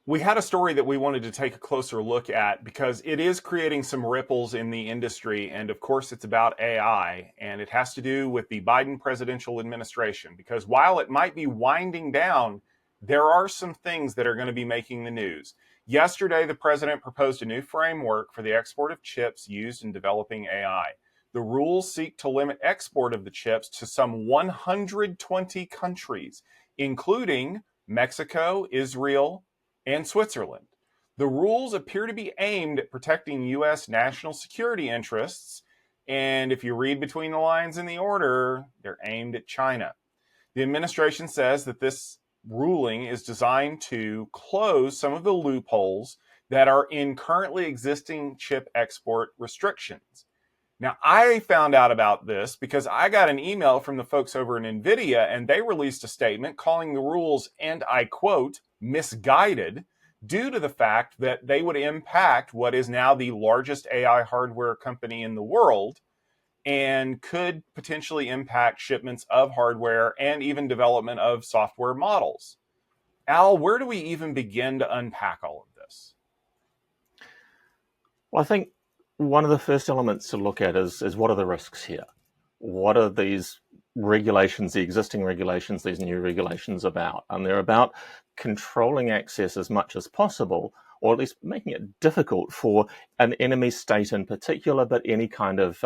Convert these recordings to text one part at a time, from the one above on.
We had a story that we wanted to take a closer look at because it is creating some ripples in the industry. And of course, it's about AI, and it has to do with the Biden presidential administration. Because while it might be winding down, there are some things that are going to be making the news. Yesterday, the president proposed a new framework for the export of chips used in developing AI. The rules seek to limit export of the chips to some 120 countries, including Mexico, Israel, and Switzerland. The rules appear to be aimed at protecting U.S. national security interests, and if you read between the lines in the order, they're aimed at China. The administration says that this ruling is designed to close some of the loopholes that are in currently existing chip export restrictions. Now, I found out about this because I got an email from the folks over in Nvidia, and they released a statement calling the rules, and I quote, misguided, due to the fact that they would impact what is now the largest AI hardware company in the world and could potentially impact shipments of hardware and even development of software models. Al, where do we even begin to unpack all of this? Well, I think one of the first elements to look at is what are the risks here? What are these regulations, the existing regulations, these new regulations about? And they're about controlling access as much as possible, or at least making it difficult for an enemy state in particular, but any kind of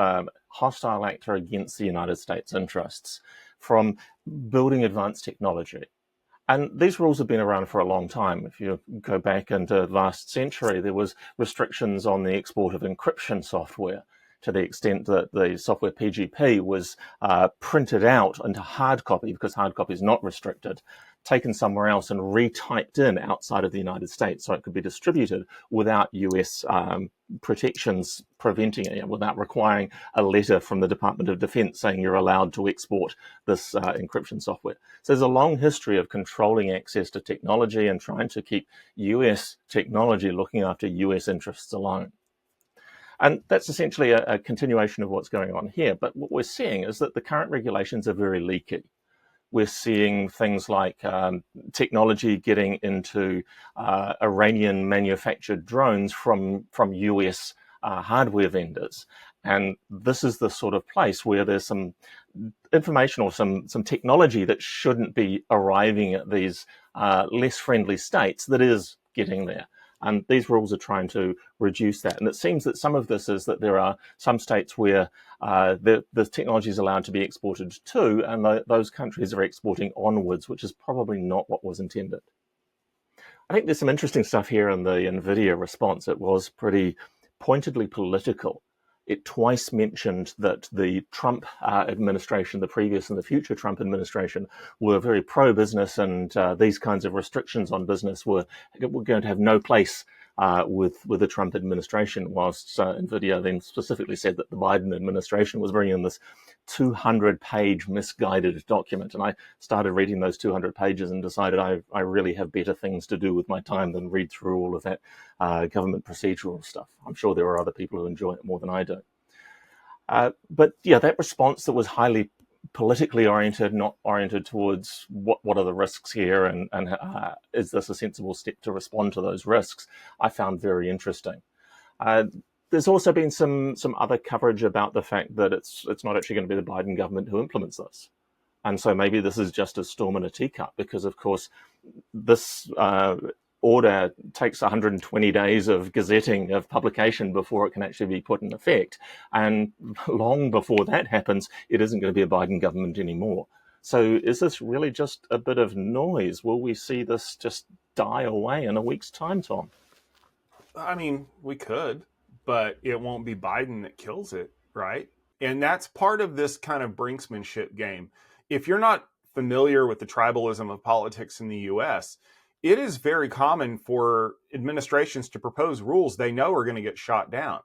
hostile actor against the United States interests from building advanced technology. And these rules have been around for a long time. If you go back into last century, there was restrictions on the export of encryption software to the extent that the software PGP was printed out into hard copy, because hard copy is not restricted, taken somewhere else and retyped in outside of the United States so it could be distributed without US protections preventing it, without requiring a letter from the Department of Defense saying you're allowed to export this encryption software. So there's a long history of controlling access to technology and trying to keep US technology looking after US interests alone. And that's essentially a continuation of what's going on here. But what we're seeing is that the current regulations are very leaky. We're seeing things like technology getting into Iranian manufactured drones from US hardware vendors. And this is the sort of place where there's some information or some technology that shouldn't be arriving at these less friendly states that is getting there. And these rules are trying to reduce that. And it seems that some of this is that there are some states where the technology is allowed to be exported to, and those countries are exporting onwards, which is probably not what was intended. I think there's some interesting stuff here in the Nvidia response. It was pretty pointedly political. It twice mentioned that the Trump administration, the previous and the future Trump administration, were very pro-business, and these kinds of restrictions on business were going to have no place with the Trump administration, whilst Nvidia then specifically said that the Biden administration was bringing in this 200-page misguided document. And I started reading those 200 pages and decided I really have better things to do with my time than read through all of that government procedural stuff. I'm sure there are other people who enjoy it more than I do. But yeah, that response that was highly politically oriented, not oriented towards what are the risks here and is this a sensible step to respond to those risks, I found very interesting. There's also been some other coverage about the fact that it's not actually going to be the Biden government who implements this. And so maybe this is just a storm in a teacup, because of course this order takes 120 days of gazetting, of publication, before it can actually be put in effect. And long before that happens, it isn't going to be a Biden government anymore. So is this really just a bit of noise? Will we see this just die away in a week's time, Tom? I mean, we could, but it won't be Biden that kills it, right? And that's part of this kind of brinksmanship game. If you're not familiar with the tribalism of politics in the US, it is very common for administrations to propose rules they know are going to get shot down.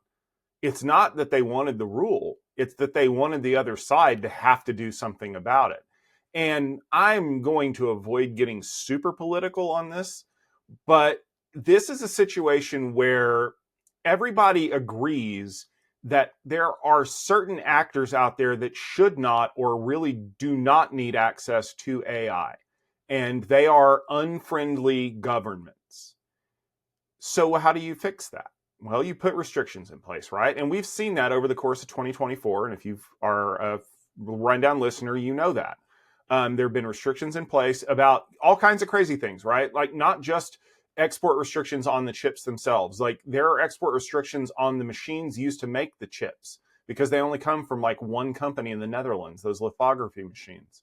It's not that they wanted the rule, it's that they wanted the other side to have to do something about it. And I'm going to avoid getting super political on this, but this is a situation where everybody agrees that there are certain actors out there that should not or really do not need access to AI. And they are unfriendly governments. So how do you fix that? Well, you put restrictions in place, right? And we've seen that over the course of 2024. And if you are a rundown listener, you know that. There have been restrictions in place about all kinds of crazy things, right? Like not just export restrictions on the chips themselves. Like there are export restrictions on the machines used to make the chips because they only come from like one company in the Netherlands, those lithography machines.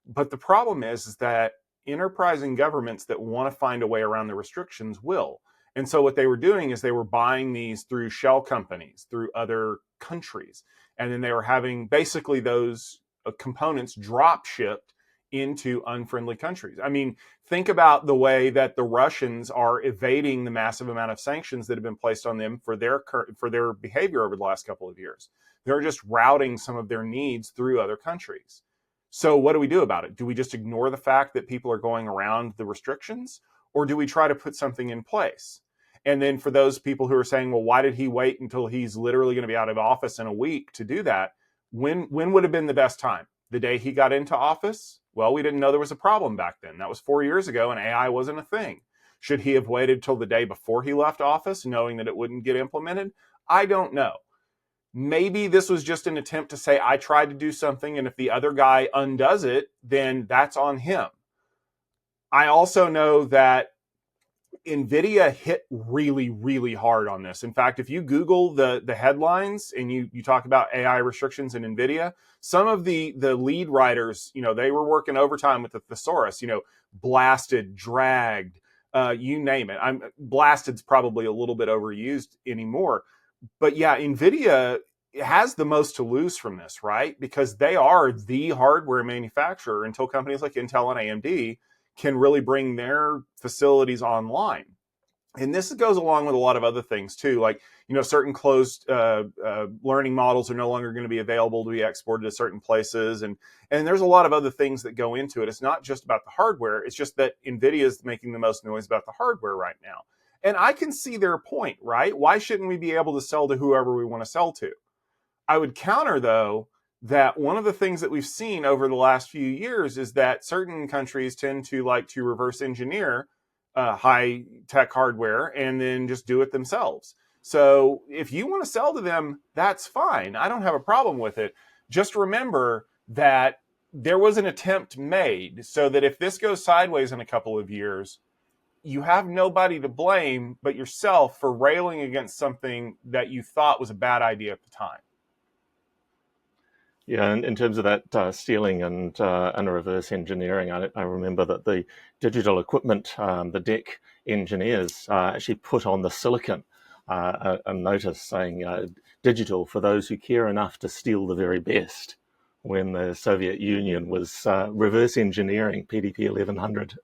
But the problem is that enterprising governments that want to find a way around the restrictions will. And so what they were doing is they were buying these through shell companies, through other countries. And then they were having basically those components drop shipped into unfriendly countries. I mean, think about the way that the Russians are evading the massive amount of sanctions that have been placed on them for their behavior over the last couple of years. They're just routing some of their needs through other countries. So what do we do about it? Do we just ignore the fact that people are going around the restrictions, or do we try to put something in place? And then for those people who are saying, well, why did he wait until he's literally going to be out of office in a week to do that? When would have been the best time? The day he got into office? Well, we didn't know there was a problem back then. That was 4 years ago, and AI wasn't a thing. Should he have waited till the day before he left office, knowing that it wouldn't get implemented? I don't know. Maybe this was just an attempt to say, I tried to do something, and if the other guy undoes it, then that's on him. I also know that Nvidia hit really, really hard on this. In fact, if you Google the headlines and you talk about AI restrictions in Nvidia, some of the lead writers, they were working overtime with the thesaurus, blasted, dragged, you name it. Blasted's probably a little bit overused anymore. But yeah, Nvidia has the most to lose from this, right? Because they are the hardware manufacturer until companies like Intel and AMD can really bring their facilities online. And this goes along with a lot of other things too, like certain closed learning models are no longer going to be available to be exported to certain places, and there's a lot of other things that go into it. It's not just about the hardware; it's just that Nvidia is making the most noise about the hardware right now. And I can see their point, right? Why shouldn't we be able to sell to whoever we want to sell to? I would counter though that one of the things that we've seen over the last few years is that certain countries tend to like to reverse engineer high tech hardware and then just do it themselves. So if you want to sell to them, that's fine. I don't have a problem with it. Just remember that there was an attempt made so that if this goes sideways in a couple of years, you have nobody to blame but yourself for railing against something that you thought was a bad idea at the time. Yeah, in terms of that stealing and reverse engineering, I remember that the digital equipment, the DEC engineers actually put on the silicon a notice saying digital for those who care enough to steal the very best, when the Soviet Union was reverse engineering PDP 1100